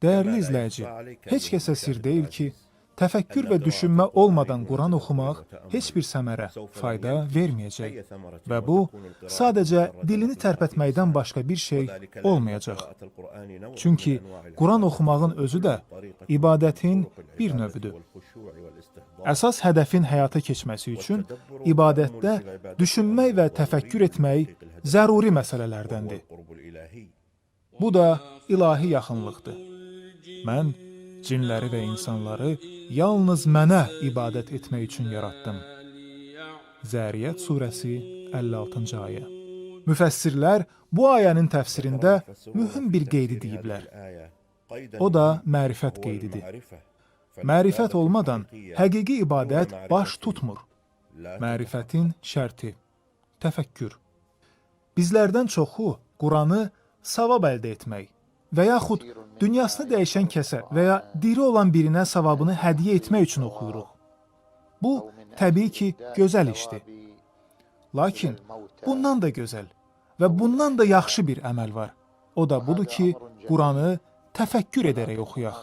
Dəyərli izləyici, heç kəsə sir deyil ki, təfəkkür və düşünmə olmadan Quran oxumaq heç bir səmərə, fayda verməyəcək və bu, sadəcə dilini tərpətməkdən başqa bir şey olmayacaq. Çünki Quran oxumağın özü də ibadətin bir növüdür. Əsas hədəfin həyata keçməsi üçün ibadətdə düşünmək və təfəkkür etmək zəruri məsələlərdəndir. Bu da ilahi yaxınlıqdır. Mən cinləri və insanları yalnız mənə ibadət etmək üçün yaratdım. Zəriyyət surəsi 56-cı ayə. Müfəssirlər bu ayənin təfsirində mühüm bir qeydi deyiblər. O da mərifət qeydidir. Mərifət olmadan həqiqi ibadət baş tutmur. Mərifətin şərti təfəkkür. Bizlərdən çoxu Quranı savab əldə etmək və yaxud dünyasını dəyişən kəsə və ya diri olan birinə savabını hədiyyə etmək üçün oxuyuruq. Bu, təbii ki, gözəl işdir. Lakin bundan da gözəl və bundan da yaxşı bir əməl var. O da budur ki, Quranı təfəkkür edərək oxuyaq.